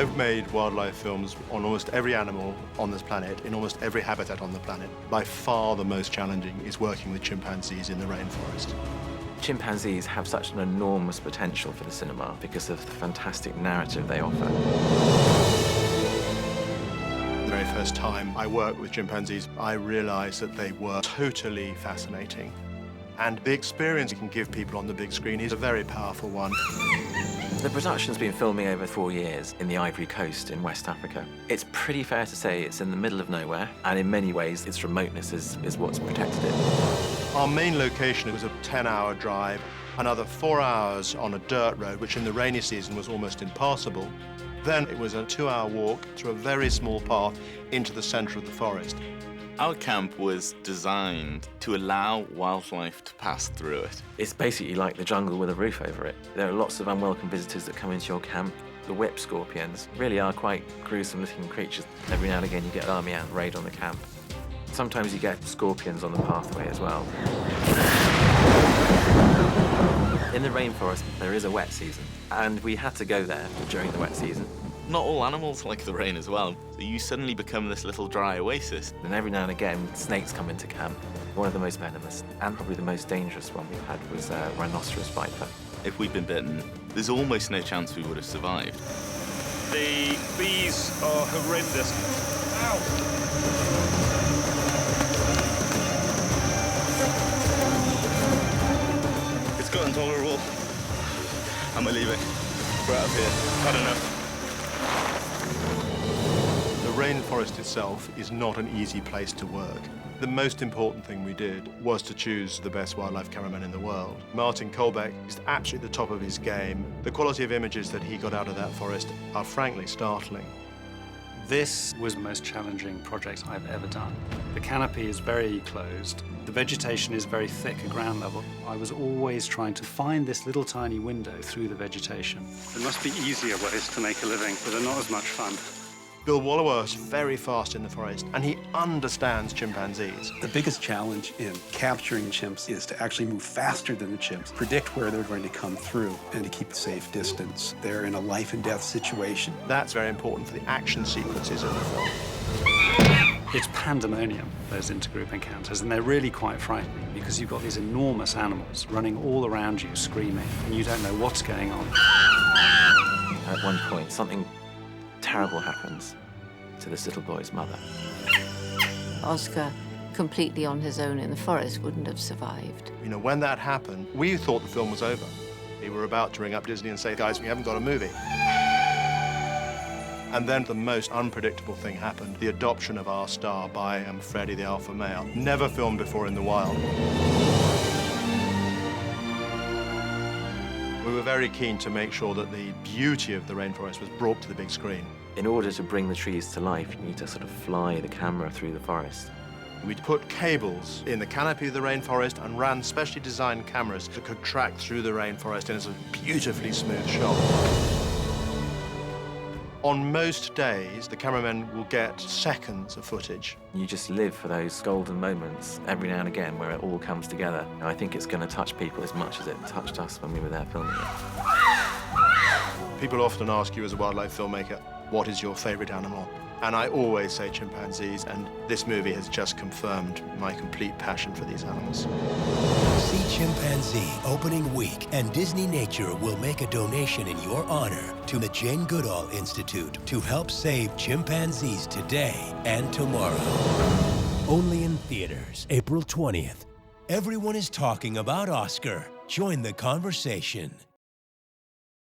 I've made wildlife films on almost every animal on this planet, in almost every habitat on the planet. By far the most challenging is working with chimpanzees in the rainforest. Chimpanzees have such an enormous potential for the cinema because of the fantastic narrative they offer. The very first time I worked with chimpanzees, I realized that they were totally fascinating. And the experience you can give people on the big screen is a very powerful one. The production's been filming over 4 years in the Ivory Coast in West Africa. It's pretty fair to say it's in the middle of nowhere, and in many ways its remoteness is what's protected it. Our main location was a 10-hour drive, another 4 hours on a dirt road, which in the rainy season was almost impassable. Then it was a 2-hour walk through a very small path into the center of the forest. Our camp was designed to allow wildlife to pass through it. It's basically like the jungle with a roof over it. There are lots of unwelcome visitors that come into your camp. The whip scorpions really are quite gruesome-looking creatures. Every now and again you get an army ant raid on the camp. Sometimes you get scorpions on the pathway as well. In the rainforest, there is a wet season, and we had to go there during the wet season. Not all animals like the rain as well. So you suddenly become this little dry oasis. And every now and again, snakes come into camp. One of the most venomous, and probably the most dangerous one we've had was rhinoceros viper. If we'd been bitten, there's almost no chance we would have survived. The bees are horrendous. Ow! It's got intolerable. I'm leaving. We're out of here. Had enough. The rainforest itself is not an easy place to work. The most important thing we did was to choose the best wildlife cameraman in the world. Martin Kolbeck is absolutely the top of his game. The quality of images that he got out of that forest are frankly startling. This was the most challenging project I've ever done. The canopy is very closed. The vegetation is very thick at ground level. I was always trying to find this little tiny window through the vegetation. There must be easier ways to make a living, but they're not as much fun. Bill Wallowa is very fast in the forest, and he understands chimpanzees. The biggest challenge in capturing chimps is to actually move faster than the chimps, predict where they're going to come through, and to keep a safe distance. They're in a life-and-death situation. That's very important for the action sequences in the film. It's pandemonium, those intergroup encounters, and they're really quite frightening because you've got these enormous animals running all around you, screaming, and you don't know what's going on. At one point, something terrible happens to this little boy's mother. Oscar, completely on his own in the forest, wouldn't have survived. You know, when that happened, we thought the film was over. We were about to ring up Disney and say, guys, we haven't got a movie. And then the most unpredictable thing happened, the adoption of our star by Freddie, the alpha male, never filmed before in the wild. We were very keen to make sure that the beauty of the rainforest was brought to the big screen. In order to bring the trees to life, you need to sort of fly the camera through the forest. We'd put cables in the canopy of the rainforest and ran specially designed cameras that could track through the rainforest in a beautifully smooth shot. On most days, the cameramen will get seconds of footage. You just live for those golden moments every now and again where it all comes together. And I think it's going to touch people as much as it touched us when we were there filming it. People often ask you as a wildlife filmmaker, what is your favorite animal? And I always say chimpanzees, and this movie has just confirmed my complete passion for these animals. See Chimpanzee opening week, and Disney Nature will make a donation in your honor to the Jane Goodall Institute to help save chimpanzees today and tomorrow. Only in theaters, April 20th. Everyone is talking about Oscar. Join the conversation.